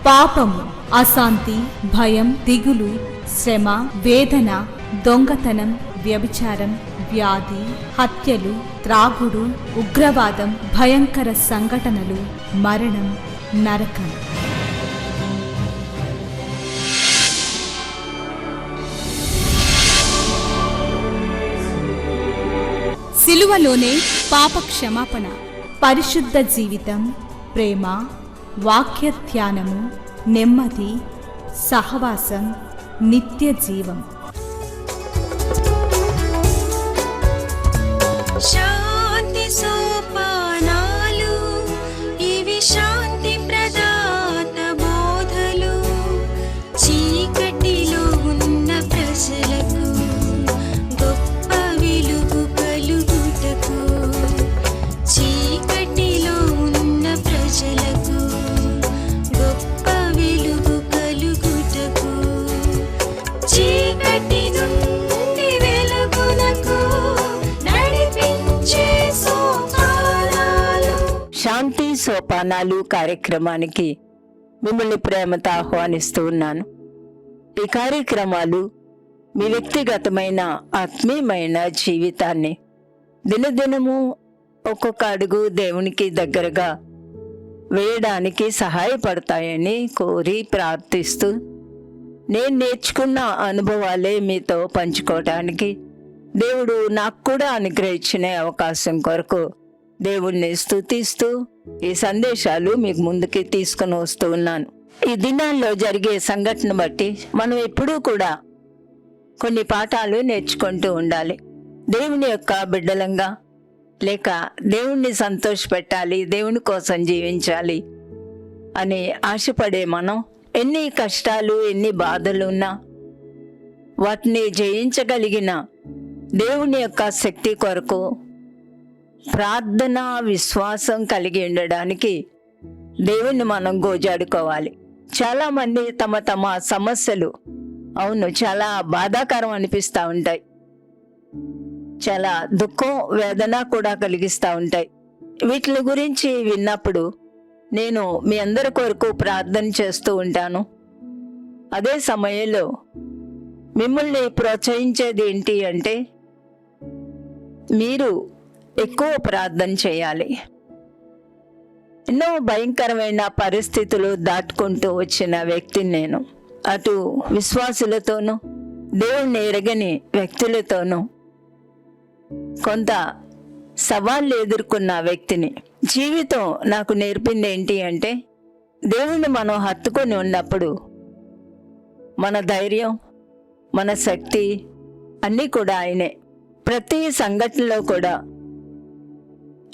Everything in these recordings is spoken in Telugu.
పాపము, అశాంతి, భయం, దిగులు, శ్రమ, వేదన, దొంగతనం, వ్యభిచారం, వ్యాధి, హత్యలు, త్రాగుడు, ఉగ్రవాదం, భయంకర సంఘటనలు, మరణం, నరకం. సిలువలోనే పాప క్షమాపణ, పరిశుద్ధ జీవితం, ప్రేమ, వాక్య ధ్యానము, నెమ్మది, సహవాసం, నిత్య జీవం. శాంతి సోపానాలు, ఇవి శాంతి ప్రదాత బోధలు. చీకటిలో ఉన్న ప్రజలకు గొప్ప వెలుగు కలుగుటకు, చీకటిలో ఉన్న ప్రజలకు గొప్ప వెలుగు కలుగుటకు, చీకటి నుండి వెలుగునకు నడిపించే సోపానాలు. శాంతి సోపానాలు కార్యక్రమానికి మిమ్మల్ని ప్రేమతో ఆహ్వానిస్తూ ఉన్నాను. ఈ కార్యక్రమాలు మీ వ్యక్తిగతమైన ఆత్మీయమైన జీవితాన్ని దినదినము ఒక్కొక్క అడుగు దేవునికి దగ్గరగా వేయడానికి సహాయపడతాయని కోరి ప్రార్థిస్తూ, నేను నేర్చుకున్న అనుభవాలే మీతో పంచుకోవటానికి దేవుడు నాకు కూడా అనుగ్రహించిన అవకాశం కొరకు దేవుణ్ణి స్తుతిస్తూ ఈ సందేశాలు మీకు ముందుకి తీసుకుని వస్తూ ఉన్నాను. ఈ దినాల్లో జరిగే సంఘటన బట్టి మనం ఎప్పుడూ కూడా కొన్ని పాఠాలు నేర్చుకుంటూ ఉండాలి. దేవుని యొక్క బిడ్డలంగా లేక దేవుణ్ణి సంతోషపెట్టాలి, దేవుని కోసం జీవించాలి అని ఆశపడే మనం ఎన్ని కష్టాలు ఎన్ని బాధలు ఉన్నా వాటిని జయించగలిగిన దేవుని యొక్క శక్తి కొరకు ప్రార్థన విశ్వాసం కలిగి ఉండడానికి దేవుణ్ణి మనం గోజాడుకోవాలి. చాలామంది తమ తమ సమస్యలు చాలా బాధాకరం అనిపిస్తూ ఉంటాయి, చాలా దుఃఖం వేదన కూడా కలిగిస్తూ ఉంటాయి. వీటి గురించి విన్నప్పుడు నేను మీ అందరి కొరకు ప్రార్థన చేస్తూ ఉంటాను. అదే సమయంలో మిమ్మల్ని ప్రోత్సహించేది ఏంటి అంటే, మీరు ఎక్కువ ప్రార్థన చేయాలి. ఎన్నో భయంకరమైన పరిస్థితులు దాటుకుంటూ వచ్చిన వ్యక్తిని నేను. అటు విశ్వాసులతోనూ దేవుణ్ణి ఎరగని వ్యక్తులతోనూ కొంత సవాళ్ళు ఎదుర్కొన్న వ్యక్తిని. జీవితం నాకు నేర్పింది ఏంటి అంటే, దేవుణ్ణి మనం హత్తుకొని ఉన్నప్పుడు మన ధైర్యం మన శక్తి అన్నీ కూడా ఆయనే. ప్రతి సంఘటనలో కూడా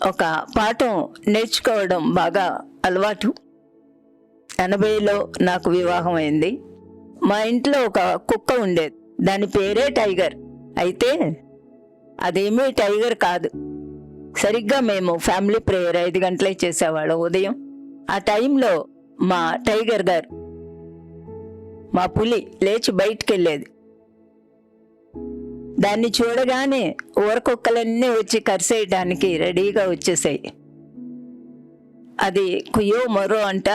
ఒక పాఠం నేర్చుకోవడం బాగా అలవాటు. 80లో నాకు వివాహం అయింది. మా ఇంట్లో ఒక కుక్క ఉండేది, దాని పేరే టైగర్. అయితే అదేమీ టైగర్ కాదు. సరిగ్గా మేము ఫ్యామిలీ ప్రేయర్ 5 గంటలే చేసేవాళ్ళం ఉదయం. ఆ టైంలో మా టైగర్ గారు, మా పులి లేచి బయటికి వెళ్ళేది. దాన్ని చూడగానే ఊరకుక్కలన్నీ వచ్చి కరిసేయడానికి రెడీగా వచ్చేసాయి. అది కుయ్యో మరో అంట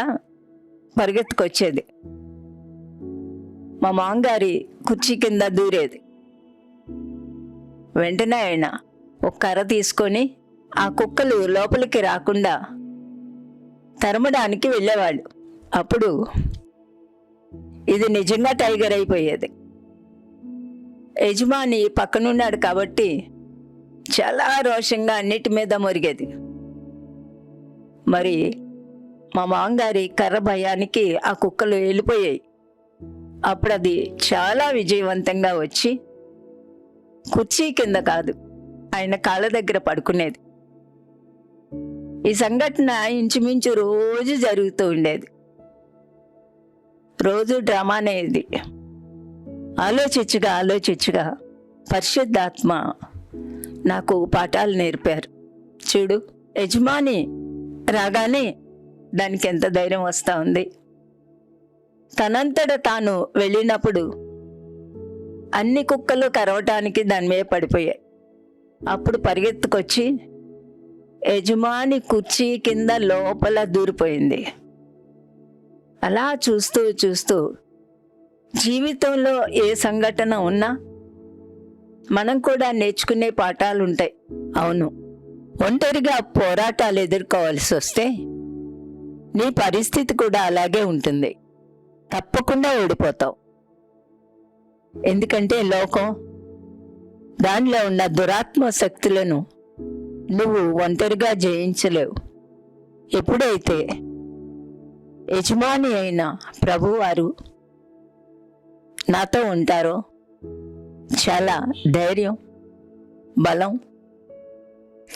పరిగెత్తుకొచ్చేది. మా మాంగారి కుర్చీ కింద దూరేది. వెంటనే ఆయన ఒక కర్ర తీసుకొని ఆ కుక్కలు లోపలికి రాకుండా తరమడానికి వెళ్ళేవాళ్ళు. అప్పుడు ఇది నిజంగా టైగర్ అయిపోయేది. యజమాని పక్కనున్నాడు కాబట్టి చాలా రోషంగా అన్నిటి మీద మురిగేది. మరి మా మాంగారి కర్ర భయానికి ఆ కుక్కలు వెళ్ళిపోయాయి. అప్పుడు అది చాలా విజయవంతంగా వచ్చి కుర్చీ కింద కాదు, ఆయన కాళ్ళ దగ్గర పడుకునేది. ఈ సంఘటన ఇంచుమించు రోజు జరుగుతూ ఉండేది. రోజు డ్రామానే ఇది. ఆలోచించగా పరిశుద్ధాత్మ నాకు పాఠాలు నేర్పారు. చూడు, యజమాని రాగానే దానికి ఎంత ధైర్యం వస్తూ ఉంది. తనంతట తాను వెళ్ళినప్పుడు అన్ని కుక్కలు కరవటానికి దాని మీద పడిపోయాయి. అప్పుడు పరిగెత్తుకొచ్చి యజమాని కుర్చీ కింద లోపల దూరిపోయింది. అలా చూస్తూ చూస్తూ జీవితంలో ఏ సంఘటన ఉన్నా మనం కూడా నేర్చుకునే పాఠాలు ఉంటాయి. అవును, ఒంటరిగా పోరాటాలు ఎదుర్కోవాల్సి వస్తే నీ పరిస్థితి కూడా అలాగే ఉంటుంది. తప్పకుండా ఓడిపోతావు. ఎందుకంటే లోకం, దానిలో ఉన్న దురాత్మ శక్తులను నువ్వు ఒంటరిగా జయించలేవు. ఎప్పుడైతే యజమాని అయిన ప్రభువారు నాతో ఉంటారో చాలా ధైర్యం, బలం,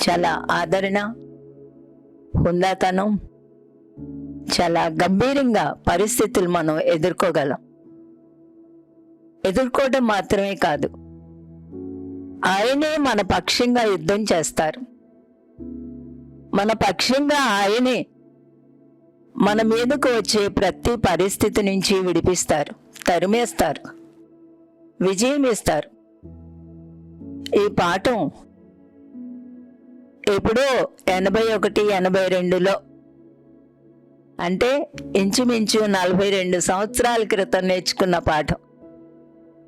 చాలా ఆదరణ, హుందాతనం, చాలా గంభీరంగా పరిస్థితులు మనం ఎదుర్కోగలం. ఎదుర్కోవడం మాత్రమే కాదు, ఆయనే మన పక్షంగా యుద్ధం చేస్తారు. మన పక్షంగా ఆయనే మన మీదకు వచ్చే ప్రతి పరిస్థితి నుంచి విడిపిస్తారు, తరిమేస్తారు, విజయం ఇస్తారు. ఈ పాఠం ఎప్పుడో 81, 82లో, అంటే ఇంచుమించు 42 సంవత్సరాల క్రితం నేర్చుకున్న పాఠం.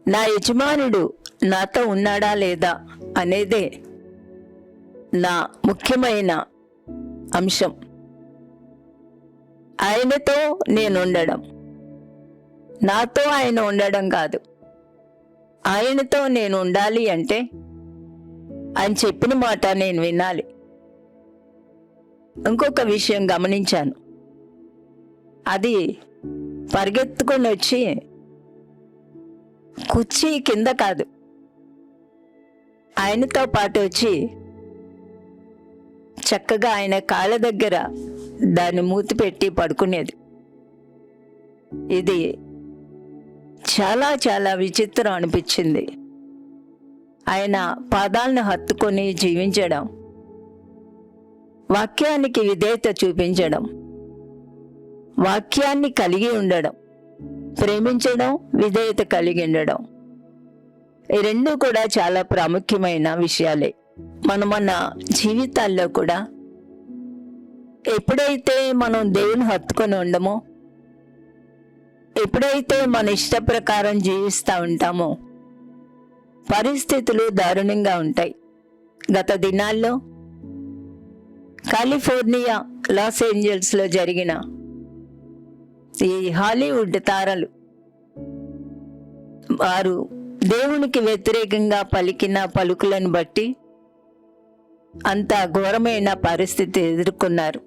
నా యజమానుడు నాతో ఉన్నాడా లేదా అనేదే నా ముఖ్యమైన అంశం. ఆయనతో నేను ఉండడం, నాతో ఆయన ఉండడం కాదు. ఆయనతో నేను ఉండాలి అంటే ఆయన చెప్పిన మాట నేను వినాలి. ఇంకొక విషయం గమనించాను, అది పరిగెత్తుకొని వచ్చి కుర్చీ కింద కాదు, ఆయనతో పాటు వచ్చి చక్కగా ఆయన కాళ్ళ దగ్గర దాన్ని మూతి పెట్టి పడుకునేది. ఇది చాలా చాలా విచిత్రం అనిపించింది. ఆయన పాదాలను హత్తుకొని జీవించడం, వాక్యానికి విధేయత చూపించడం, వాక్యాన్ని కలిగి ఉండడం, ప్రేమించడం, విధేయత కలిగి ఉండడం, ఈ రెండు కూడా చాలా ప్రాముఖ్యమైన విషయాలే. మన జీవితాల్లో కూడా ఎప్పుడైతే మనం దేవుని హత్తుకొని ఉండమో, ఎప్పుడైతే మన ఇష్ట ప్రకారం జీవిస్తూ ఉంటామో పరిస్థితులు దారుణంగా ఉంటాయి. గత దినాల్లో కాలిఫోర్నియా, లాస్ ఏంజల్స్లో జరిగిన ఈ హాలీవుడ్ తారలు, వారు దేవునికి వ్యతిరేకంగా పలికిన పలుకులను బట్టి అంత ఘోరమైన పరిస్థితి ఎదుర్కొన్నారు.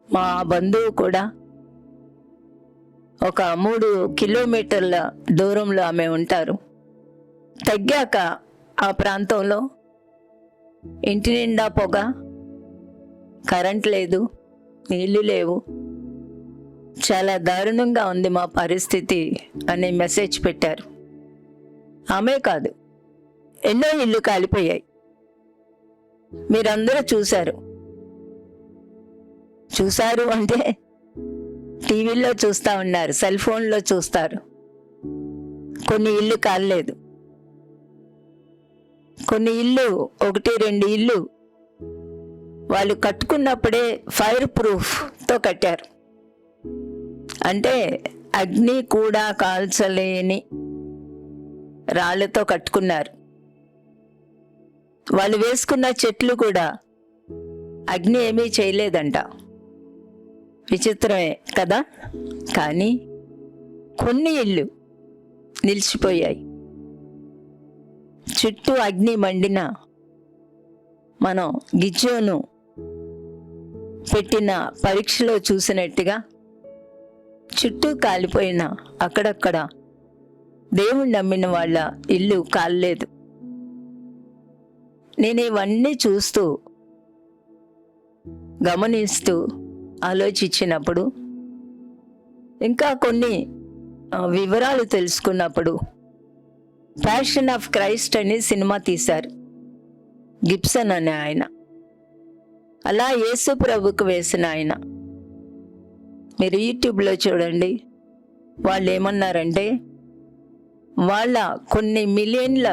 మా బంధువు కూడా ఒక 3 కిలోమీటర్ల దూరంలో ఆమె ఉంటారు. తగ్గాక ఆ ప్రాంతంలో ఇంటి నిండా పొగ, కరెంట్ లేదు, నీళ్లు లేవు, చాలా దారుణంగా ఉంది మా పరిస్థితి అని మెసేజ్ పెట్టారు. ఆమె కాదు, ఎన్నో ఇళ్ళు కాలిపోయాయి. మీరందరూ చూశారు అంటే టీవీలో చూస్తూ ఉన్నారు, సెల్ ఫోన్లో చూస్తారు. కొన్ని ఇళ్ళు కాలేదు, కొన్ని ఇళ్ళు, 1-2 ఇళ్ళు వాళ్ళు కట్టుకున్నప్పుడే ఫైర్ ప్రూఫ్తో కట్టారు. అంటే అగ్ని కూడా కాల్చలేని రాళ్లతో కట్టుకున్నారు. వాళ్ళు వేసుకున్న చెట్లు కూడా అగ్ని ఏమీ చేయలేదంట. విచిత్రమే కదా. కానీ కొన్ని ఇళ్ళు నిలిచిపోయాయి. చుట్టూ అగ్ని మండిన మనం గిజ్జోను పెట్టిన పరీక్షలో చూసినట్టుగా చుట్టూ కాలిపోయిన అక్కడక్కడ దేవుణ్ణి నమ్మిన వాళ్ళ ఇల్లు కాలలేదు. నేను ఇవన్నీ చూస్తూ గమనిస్తూ ఆలోచించినప్పుడు, ఇంకా కొన్ని వివరాలు తెలుసుకున్నప్పుడు, ప్యాషన్ ఆఫ్ క్రైస్ట్ అని సినిమా తీశారు గిబ్సన్ అనే ఆయన. అలా యేసు ప్రభుకు వేసిన ఆయన. మీరు యూట్యూబ్లో చూడండి. వాళ్ళు ఏమన్నారంటే, వాళ్ళ కొన్ని మిలియన్ల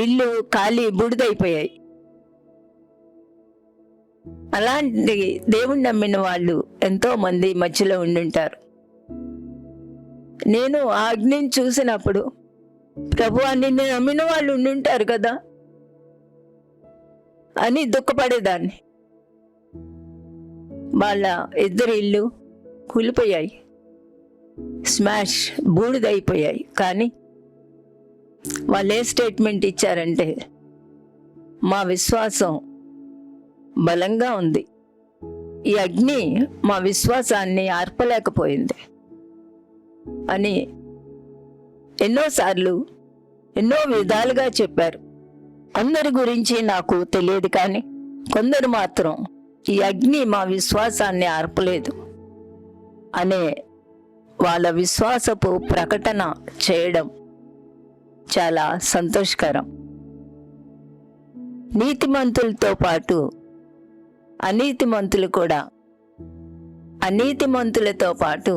ఇల్లు ఖాళీ బూడిదైపోయాయి. అలాంటి దేవుణ్ణి నమ్మిన వాళ్ళు ఎంతో మంది మధ్యలో ఉండుంటారు. నేను ఆ అగ్నిని చూసినప్పుడు ప్రభు నిన్ను నమ్మిన వాళ్ళు ఉండుంటారు కదా అని దుఃఖపడేదాన్ని. వాళ్ళ ఇద్దరి ఇల్లు కూలిపోయాయి, స్మాష్ బూడిదైపోయాయి. కానీ వాళ్ళు ఏ స్టేట్మెంట్ ఇచ్చారంటే, మా విశ్వాసం బలంగా ఉంది, ఈ అగ్ని మా విశ్వాసాన్ని ఆర్పలేకపోయింది అని ఎన్నోసార్లు ఎన్నో విధాలుగా చెప్పారు. అందరి గురించి నాకు తెలియదు, కానీ కొందరు మాత్రం ఈ అగ్ని మా విశ్వాసాన్ని ఆర్పలేదు అనే వాళ్ళ విశ్వాసపు ప్రకటన చేయడం చాలా సంతోషకరం. నీతిమంతులతో పాటు అనీతిమంతులు కూడా, అనీతిమంతులతో పాటు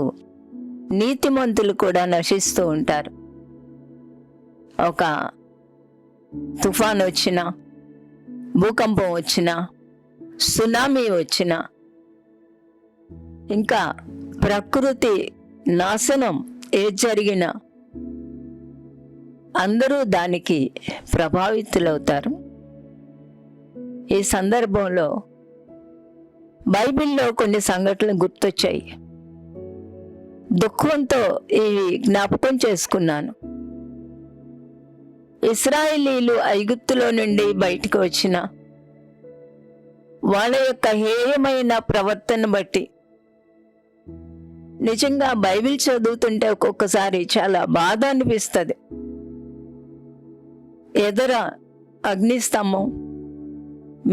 నీతిమంతులు కూడా నశిస్తూ ఉంటారు. ఒక తుఫాన్ వచ్చినా, భూకంపం వచ్చినా, సునామీ వచ్చినా, ఇంకా ప్రకృతి నాశనం ఏది జరిగినా అందరూ దానికి ప్రభావితులవుతారు. ఈ సందర్భంలో బైబిల్లో కొన్ని సంఘటనలు గుర్తొచ్చాయి. దుఃఖంతో ఇవి జ్ఞాపకం చేసుకున్నాను. ఇశ్రాయేలీలు ఐగుప్తులో నుండి బయటకు వచ్చిన వాళ్ళ యొక్క హేయమైన ప్రవర్తన బట్టి నిజంగా బైబిల్ చదువుతుంటే ఒక్కొక్కసారి చాలా బాధ అనిపిస్తుంది. ఎదుర అగ్నిస్తంభం,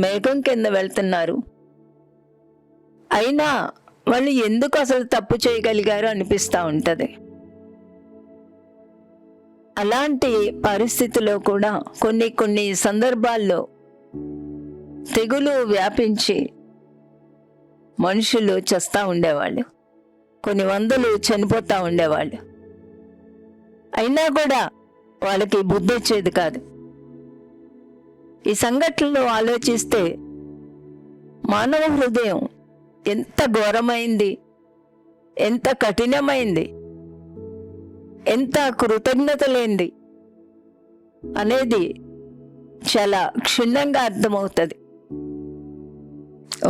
మేఘం కింద వెళ్తున్నారు, అయినా వాళ్ళు ఎందుకు అసలు తప్పు చేయగలిగారు అనిపిస్తూ ఉంటుంది. అలాంటి పరిస్థితిలో కూడా కొన్ని సందర్భాల్లో తెగులు వ్యాపించి మనుషులు చస్తూ ఉండేవాళ్ళు, కొన్ని వందలు చనిపోతూ ఉండేవాళ్ళు. అయినా కూడా వాళ్ళకి బుద్ధి వచ్చేది కాదు. ఈ సంఘటనలో ఆలోచిస్తే మానవ హృదయం ఎంత ఘోరమైంది, ఎంత కఠినమైంది, ఎంత కృతజ్ఞత లేనిది అనేది చాలా క్షుణ్ణంగా అర్థమవుతుంది.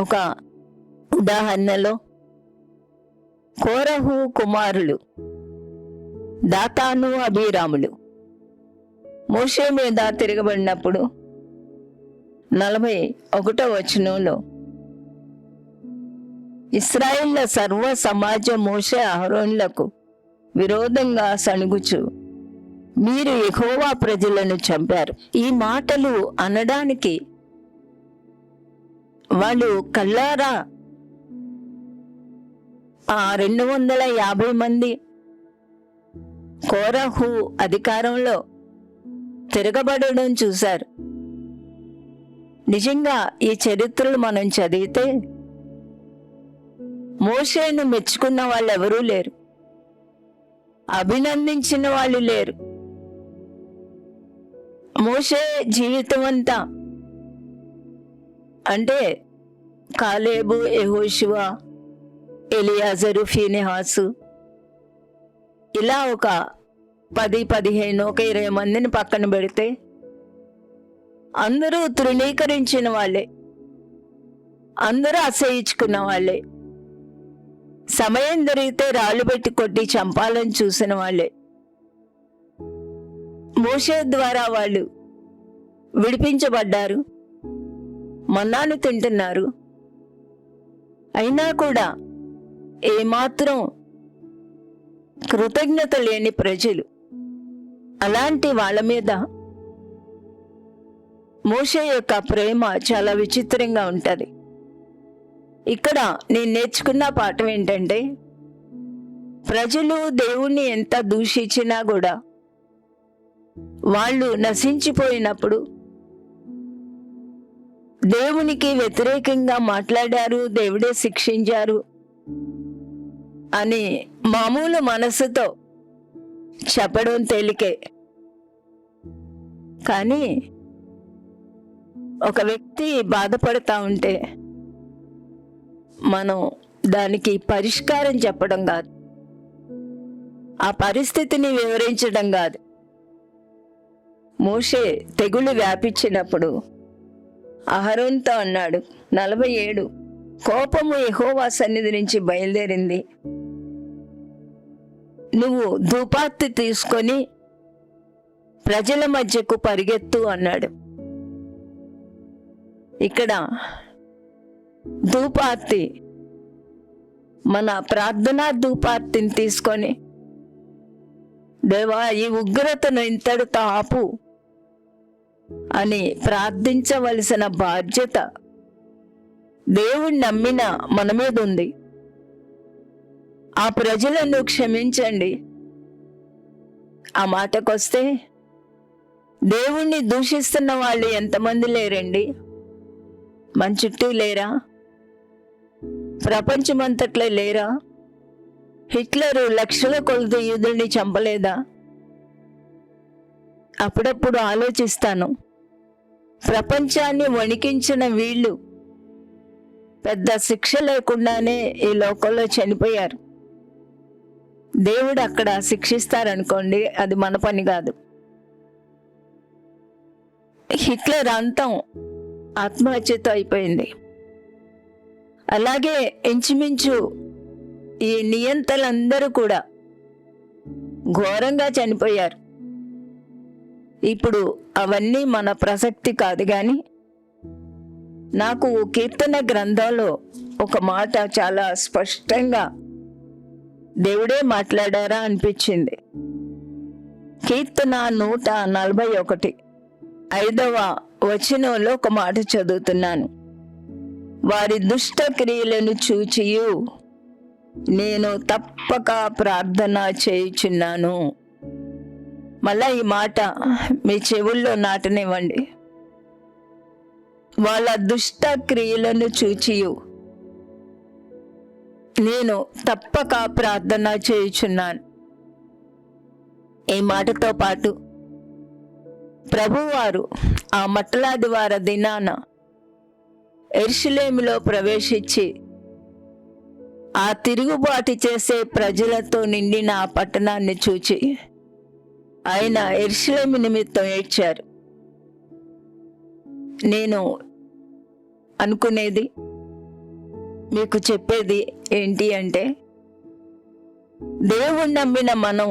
ఒక ఉదాహరణలో కోరహు కుమారులు దాతాను, అబీరాములు మోషే మీద తిరగబడినప్పుడు 41వ వచనంలో ఇశ్రాయేళ్ల సర్వ సమాజం మోషే అహరోనులకు విరోధంగా సణుగుచు మీరు యెహోవా ప్రజలను చంపారు. ఈ మాటలు అనడానికి వాళ్ళు కళ్ళారా 250 మంది కోరహు అధికారంలో తిరగబడడం చూశారు. నిజంగా ఈ చరిత్రలు మనం చదివితే మోషేను మెచ్చుకున్న వాళ్ళు ఎవరూ లేరు, అభినందించిన వాళ్ళు లేరు. మోషే జీవితం అంతా అంటే కాలేబు, యెహోషువ, ఎలియాజరు, ఫీనెహాసు ఇలా ఒక 10, 15, 20 మందిని పక్కన పెడితే అందరూ తృణీకరించిన వాళ్ళే, అందరూ అసహించుకున్న వాళ్ళే, సమయం దొరికితే రాళ్ళు పెట్టి కొట్టి చంపాలని చూసిన వాళ్ళే. మోషే ద్వారా వాళ్ళు విడిపించబడ్డారు, మన్నాను తింటున్నారు. అయినా కూడా ఏమాత్రం కృతజ్ఞత లేని ప్రజలు. అలాంటి వాళ్ళ మీద మోషే యొక్క ప్రేమ చాలా విచిత్రంగా ఉంటుంది. ఇక్కడ నేను నేర్చుకున్న పాఠం ఏంటంటే, ప్రజలు దేవుణ్ణి ఎంత దూషించినా కూడా వాళ్ళు నశించిపోయినప్పుడు దేవునికి వ్యతిరేకంగా మాట్లాడారు, దేవుడే శిక్షించారు అని మామూలు మనసుతో చెప్పడం తేలికే. కానీ ఒక వ్యక్తి బాధపడతా ఉంటే మనం దానికి పరిష్కారం చెప్పడం కాదు, ఆ పరిస్థితిని వివరించడం కాదు. మోషే తెగులు వ్యాపించినప్పుడు అహరోనుతో అన్నాడు, 47 కోపము యెహోవా సన్నిధి నుంచి బయలుదేరింది, నువ్వు ధూపార్తి తీసుకొని ప్రజల మధ్యకు పరిగెత్తు అన్నాడు. ఇక్కడ ధూపార్తి, మన ప్రార్థనా ధూపార్తిని తీసుకొని, దేవా ఈ ఉగ్రతను ఇంతటితో ఆపు అని ప్రార్థించవలసిన బాధ్యత దేవుణ్ణి నమ్మిన మన మీద ఉంది. ఆ ప్రజలను క్షమించండి. ఆ మాటకొస్తే దేవుణ్ణి దూషిస్తున్న వాళ్ళు ఎంతమంది లేరండి? మన చుట్టూ లేరా? ప్రపంచమంతట్లో లేరా? హిట్లరు లక్షల కొలది యూదుల్ని చంపలేదా? అప్పుడప్పుడు ఆలోచిస్తాను, ప్రపంచాన్ని వణికించిన వీళ్ళు పెద్ద శిక్ష లేకుండానే ఈ లోకంలో చనిపోయారు. దేవుడు అక్కడ శిక్షిస్తారనుకోండి, అది మన పని కాదు. హిట్లర్ అంతం ఆత్మహత్యతో అయిపోయింది. అలాగే ఇంచుమించు ఈ నియంతలందరూ కూడా ఘోరంగా చనిపోయారు. ఇప్పుడు అవన్నీ మన ప్రసక్తి కాదు, కానీ నాకు కీర్తన గ్రంథంలో ఒక మాట చాలా స్పష్టంగా దేవుడే మాట్లాడారా అనిపించింది. కీర్తన 141 5వ వచనంలో ఒక మాట చదువుతున్నాను. వారి దుష్ట క్రియలను చూచియు నేను తప్పక ప్రార్థన చేయుచున్నాను. మళ్ళా ఈ మాట మీ చెవుల్లో నాటనివ్వండి. వాళ్ళ దుష్ట క్రియలను చూచియు నేను తప్పక ప్రార్థన చేయుచున్నాను. ఈ మాటతో పాటు ప్రభువారు ఆ మట్టలాదివార దినాన యెరూషలేములో ప్రవేశించి ఆ తిరుగుబాటు చేసే ప్రజలతో నిండిన ఆ పట్టణాన్ని చూచి ఆయన యెరూషలేము నిమిత్తం ఏడ్చారు. నేను అనుకునేది, మీకు చెప్పేది ఏంటి అంటే, దేవుణ్ణి నమ్మిన మనం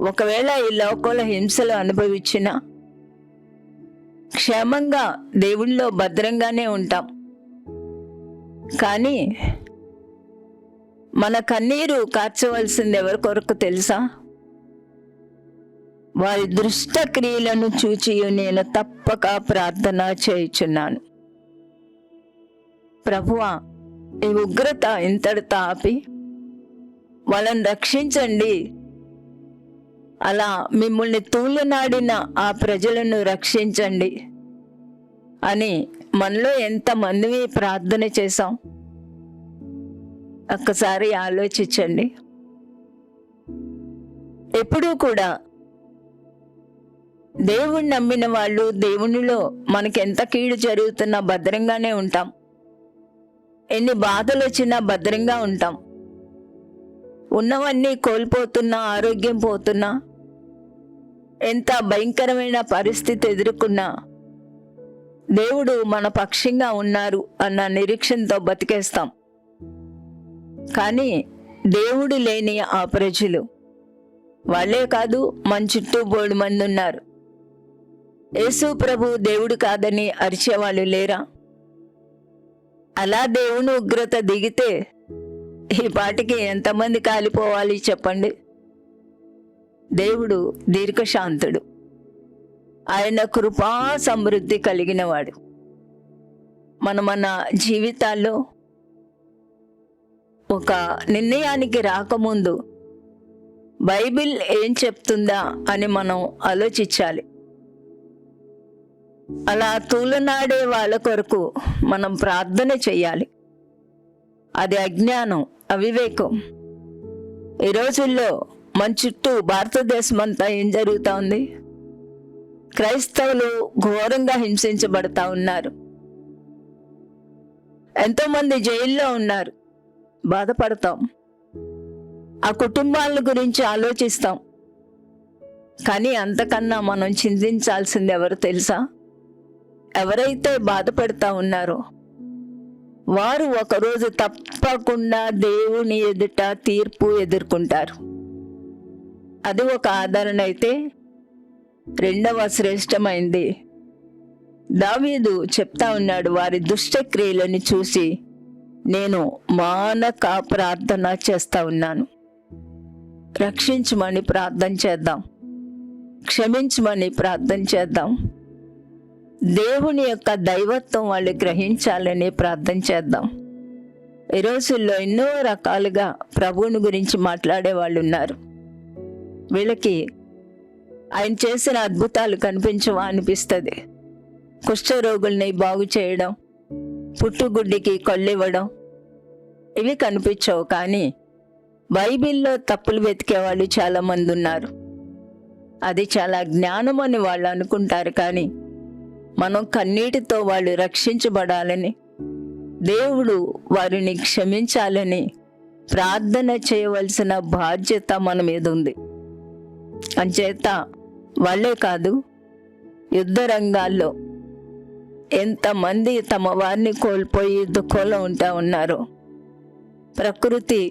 ఒకవేళ ఈ లోకంలో హింసలు అనుభవించినా క్షేమంగా దేవుళ్ళలో భద్రంగానే ఉంటాం. కానీ మన కన్నీరు కార్చవలసింది ఎవరి కొరకు తెలుసా? వారి దుష్ట క్రియలను చూచి నేను తప్పక ప్రార్థన చేయుచున్నాను. ప్రభువా, ఈ ఉగ్రత ఇంతటితో ఆపి వాళ్ళని రక్షించండి. అలా మిమ్మల్ని తూలనాడిన ఆ ప్రజలను రక్షించండి అని మనలో ఎంతమంది ప్రార్థన చేశాం? ఒక్కసారి ఆలోచించండి. ఎప్పుడూ కూడా దేవుణ్ణి నమ్మిన వాళ్ళు దేవునిలో మనకెంత కీడు జరుగుతున్నా భద్రంగానే ఉంటాం. ఎన్ని బాధలు వచ్చినా భద్రంగా ఉంటాం. ఉన్నవన్నీ కోల్పోతున్నా, ఆరోగ్యం పోతున్నా, ఎంత భయంకరమైన పరిస్థితి ఎదుర్కొన్నా దేవుడు మన పక్షంగా ఉన్నారు అన్న నిరీక్షణతో బతికేస్తాం. కానీ దేవుడు లేని ఆ ప్రజలు, వాళ్ళే కాదు మన చుట్టూ బోడు మంది ఉన్నారు. యేసు ప్రభు దేవుడు కాదని అరిచేవాళ్ళు లేరా? అలా దేవుని ఉగ్రత దిగితే ఈ పాటికి ఎంతమంది కాలిపోవాలి చెప్పండి? దేవుడు దీర్ఘశాంతుడు, ఆయన కృపా సమృద్ధి కలిగినవాడు. మన జీవితాల్లో ఒక నిర్ణయానికి రాకముందు బైబిల్ ఏం చెప్తుందా అని మనం ఆలోచించాలి. అలా తూలనాడే వాళ్ళ కొరకు మనం ప్రార్థన చెయ్యాలి. అది అజ్ఞానం, అవివేకం. ఈ రోజుల్లో మన చుట్టూ భారతదేశం అంతా ఏం జరుగుతూ ఉంది? క్రైస్తవులు ఘోరంగా హింసించబడతా ఉన్నారు. ఎంతోమంది జైల్లో ఉన్నారు, బాధపడతాం. ఆ కుటుంబాల గురించి ఆలోచిస్తాం. కానీ అంతకన్నా మనం చింతించాల్సింది ఎవరు తెలుసా? ఎవరైతే బాధపడతా ఉన్నారో వారు ఒకరోజు తప్పకుండా దేవుని ఎదుట తీర్పు ఎదుర్కొంటారు. అది ఒక ఆదరణ అయితే, రెండవ శ్రేష్టమైంది దావీదు చెప్తా ఉన్నాడు, వారి దుష్టక్రియలను చూసి నేను మానక ప్రార్థన చేస్తా ఉన్నాను. రక్షించమని ప్రార్థన చేద్దాం, క్షమించమని ప్రార్థన చేద్దాం. దేవుని యొక్క దైవత్వం వాళ్ళు గ్రహించాలని ప్రార్థన చేద్దాం. ఈ రోజుల్లో ఎన్నో రకాలుగా ప్రభువుని గురించి మాట్లాడే వాళ్ళు ఉన్నారు. వీళ్ళకి ఆయన చేసిన అద్భుతాలు కనిపించవా అనిపిస్తుంది. కుష్ఠరోగుల్ని బాగు చేయడం, పుట్టుగుడ్డికి కళ్ళివ్వడం, ఇవి కనిపించవు. కానీ బైబిల్లో తప్పులు వెతికే వాళ్ళు చాలామంది ఉన్నారు. అది చాలా జ్ఞానం అని వాళ్ళు అనుకుంటారు. కానీ మనం కన్నీటితో వాళ్ళు రక్షించబడాలని, దేవుడు వారిని క్షమించాలని ప్రార్థన చేయవలసిన బాధ్యత మన మీద ఉంది. అంచేత వాళ్ళే కాదు, యుద్ధ రంగాల్లో ఎంతమంది తమ వారిని కోల్పోయి దుఃఖంలో ఉంటా ఉన్నారో, ప్రకృతి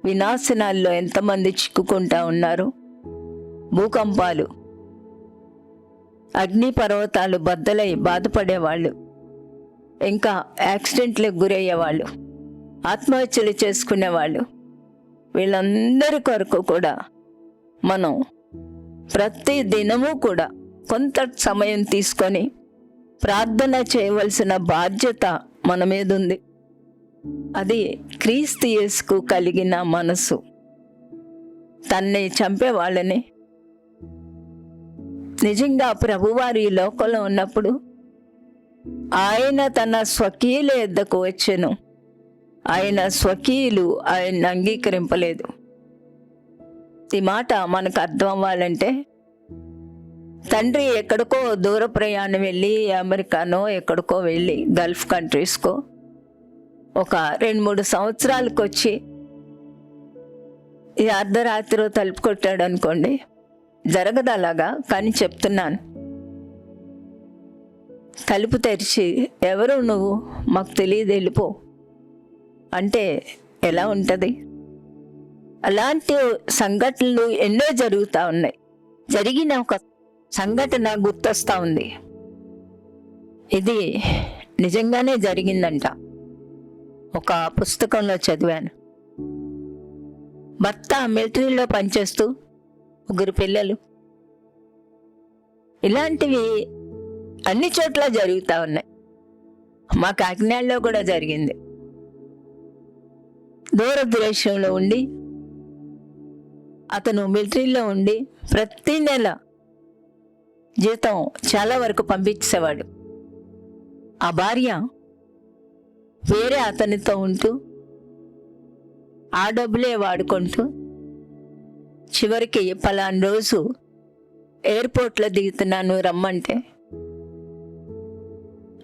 వినాశనాల్లో ఎంతమంది చిక్కుకుంటా ఉన్నారు, భూకంపాలు, అగ్ని పర్వతాలు బద్దలై బాధపడేవాళ్ళు, ఇంకా యాక్సిడెంట్లకు గురయ్యేవాళ్ళు, ఆత్మహత్యలు చేసుకునేవాళ్ళు, వీళ్ళందరి కొరకు కూడా మనం ప్రతి దినము కూడా కొంత సమయం తీసుకొని ప్రార్థన చేయవలసిన బాధ్యత మన మీద ఉంది. అది క్రీస్తు యేసుకు కలిగిన మనసు. తన్ని చంపే వాళ్ళని, నిజంగా ప్రభువారు ఈ లోకంలో ఉన్నప్పుడు ఆయన తన స్వకీయుల యొద్దకు వచ్చెను, ఆయన స్వకీయులు ఆయన అంగీకరింపలేదు. ఈ మాట మనకు అర్థం అవ్వాలంటే, తండ్రి ఎక్కడికో దూర ప్రయాణం వెళ్ళి, అమెరికానో ఎక్కడికో వెళ్ళి, గల్ఫ్ కంట్రీస్కో ఒక 2-3 సంవత్సరాలకు వచ్చి ఈ అర్ధరాత్రిలో తలుపు కొట్టాడు అనుకోండి, జరగదు అలాగా. కానీ చెప్తున్నాను, తలుపు తెరిచి ఎవరు నువ్వు, మాకు తెలియదు, వెళ్ళిపో అంటే ఎలా ఉంటుంది? అలాంటి సంఘటనలు ఎన్నో జరుగుతూ ఉన్నాయి. జరిగిన ఒక సంఘటన గుర్తొస్తూ ఉంది. ఇది నిజంగానే జరిగిందంట. ఒక పుస్తకంలో చదివాను. భర్త మిలిటరీలో పనిచేస్తూ 3 పిల్లలు. ఇలాంటివి అన్ని చోట్ల జరుగుతూ ఉన్నాయి. మా కాకినాడలో కూడా జరిగింది. దూరదేశంలో ఉండి అతను మిలిటరీలో ఉండి ప్రతి నెల జీతం చాలా వరకు పంపించేవాడు. ఆ భార్య వేరే అతనితో ఉంటూ ఆ డబ్బులే వాడుకుంటూ చివరికి పలానా రోజు ఎయిర్పోర్ట్లో దిగుతున్నాను రమ్మంటే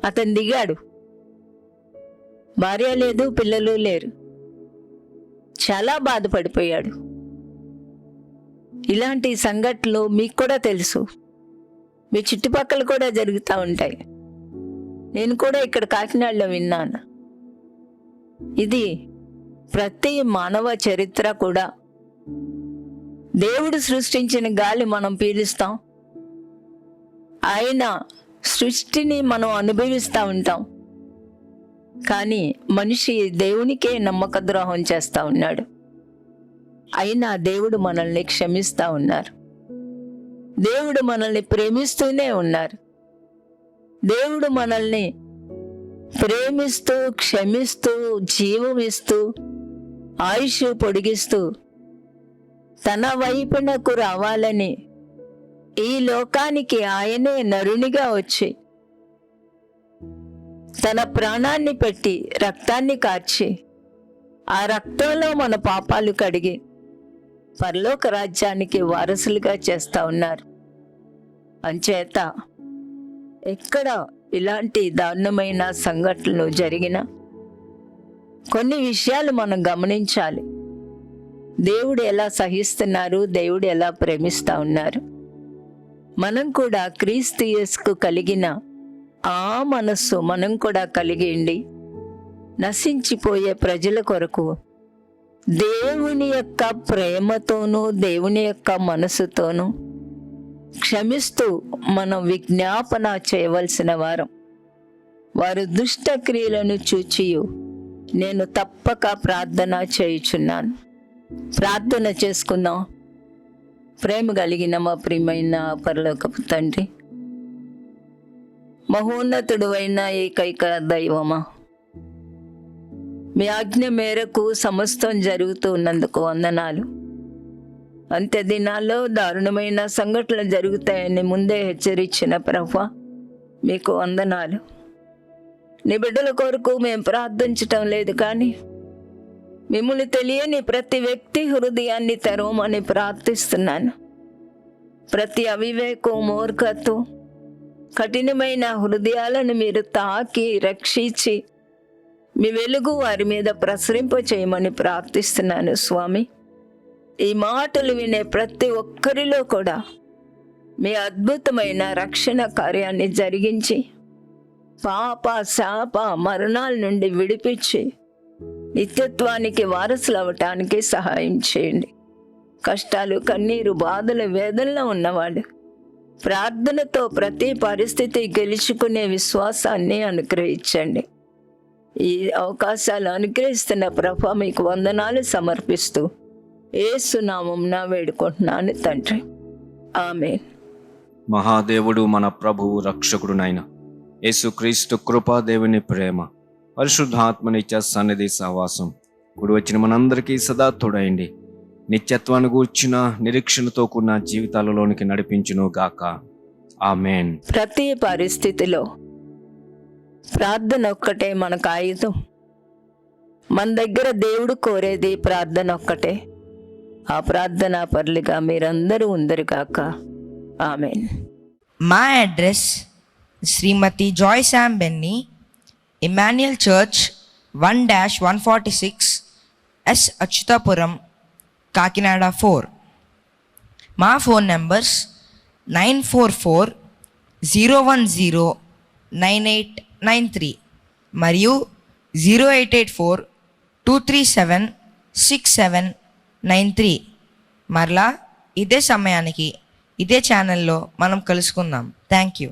అతను దిగాడు. భార్య లేదు, పిల్లలు లేరు. చాలా బాధపడిపోయాడు. ఇలాంటి సంఘటనలు మీకు కూడా తెలుసు, మీ చుట్టుపక్కల కూడా జరుగుతూ ఉంటాయి. నేను కూడా ఇక్కడ కాకినాడలో విన్నాను. ఇది ప్రతి మానవ చరిత్ర కూడా. దేవుడు సృష్టించిన గాలి మనం పీలుస్తాం, ఆయన సృష్టిని మనం అనుభవిస్తూ ఉంటాం. కానీ మనిషి దేవునికే నమ్మక ద్రోహం చేస్తూ ఉన్నాడు. అయినా దేవుడు మనల్ని క్షమిస్తూ ఉన్నారు. దేవుడు మనల్ని ప్రేమిస్తూనే ఉన్నారు. దేవుడు మనల్ని ప్రేమిస్తూ, క్షమిస్తూ, జీవం ఇస్తూ, ఆయుష్ పొడిగిస్తూ తన వైపునకు రావాలని ఈ లోకానికి ఆయనే నరునిగా వచ్చి తన ప్రాణాన్ని పెట్టి రక్తాన్ని కార్చి ఆ రక్తంలో మన పాపాలు కడిగి పరలోక రాజ్యానికి వారసులుగా చేస్తా ఉన్నారు. అంచేత ఎక్కడ ఇలాంటి దారుణమైన సంఘటనలు జరిగినా కొన్ని విషయాలు మనం గమనించాలి. దేవుడు ఎలా సహిస్తున్నారు, దేవుడు ఎలా ప్రేమిస్తూ ఉన్నారు. మనం కూడా క్రీస్తు యేసుకు కలిగిన ఆ మనస్సు మనం కూడా కలిగిండి నశించిపోయే ప్రజల కొరకు దేవుని యొక్క ప్రేమతోనూ దేవుని యొక్క మనసుతోనూ క్షమిస్తూ మనం విజ్ఞాపన చేయవలసిన వారం. వారు దుష్ట క్రియలను చూచియు నేను తప్పక ప్రార్థన చేయుచున్నాను. ప్రార్థన చేసుకుందాం. ప్రేమ కలిగిన మా ప్రియమైన పరలోకపు తండ్రి, మహోన్నతుడు అయిన ఏకైక దైవమా, మీ ఆజ్ఞ మేరకు సమస్తం జరుగుతూ ఉన్నందుకు వందనాలు. అంత్య దినాల్లో దారుణమైన సంఘటనలు జరుగుతాయని ముందే హెచ్చరించిన ప్రభువా, మీకు వందనాలు. నీ బిడ్డల కొరకు మేము ప్రార్థించటం లేదు, కానీ మిమ్మల్ని తెలియని ప్రతి వ్యక్తి హృదయాన్ని తెరవమని ప్రార్థిస్తున్నాను. ప్రతి అవివేకం, మూర్ఖత్వం, కఠినమైన హృదయాలను మీరు తాకి రక్షించి మీ వెలుగు వారి మీద ప్రసరింప చేయమని ప్రార్థిస్తున్నాను స్వామి. ఈ మాటలు వినే ప్రతి ఒక్కరిలో కూడా మీ అద్భుతమైన రక్షణ కార్యాన్ని జరిగించి పాప, శాప, మరణాల నుండి విడిపించి నిత్యత్వానికి వారసులు అవ్వటానికి సహాయం చేయండి. కష్టాలు, కన్నీరు, బాధలు, వేదనలో ఉన్నవాడు ప్రార్థనతో ప్రతి పరిస్థితి గెలుచుకునే విశ్వాసాన్ని అనుగ్రహించండి. ఈ అవకాశాలు అనుగ్రహిస్తున్న ప్రభు మీకు వందనాలు సమర్పిస్తూ యేసు నామమున వేడుకుంటున్నాను తండ్రి, ఆమేన్. మహాదేవుడు మన ప్రభువు రక్షకుడునైన యేసుక్రీస్తు కృపా, దేవుని ప్రేమ, పరిశుద్ధాత్మ నిత్య సన్నిధి సహవాసం కూడి వచ్చిన మనందరికీ సదా తోడైండి నిత్యత్వాన్ని గూర్చిన నిరీక్షణతో కూడిన జీవితాలలోనికి నడిపించును గాక. ఆమేన్. ప్రతి పరిస్థితిలో ప్రార్థన ఒక్కటే మనకు ఆయుధం. మన దగ్గర దేవుడు కోరేది ప్రార్థన ఒక్కటే. ఆ ప్రార్థనా పరులుగా మీరందరూ ఉందరు కాక. ఆమేన్. మా address Shrimati Joy Sam Benny, Emmanuel church 1-146 S Atchutapuram, Kakinada 4. మా ఫోన్ నంబర్స్ 944-010-9893 మరియు 0884-237-6793. మరలా ఇదే సమయానికి ఇదే ఛానల్లో మనం కలుసుకుందాం. Thank you.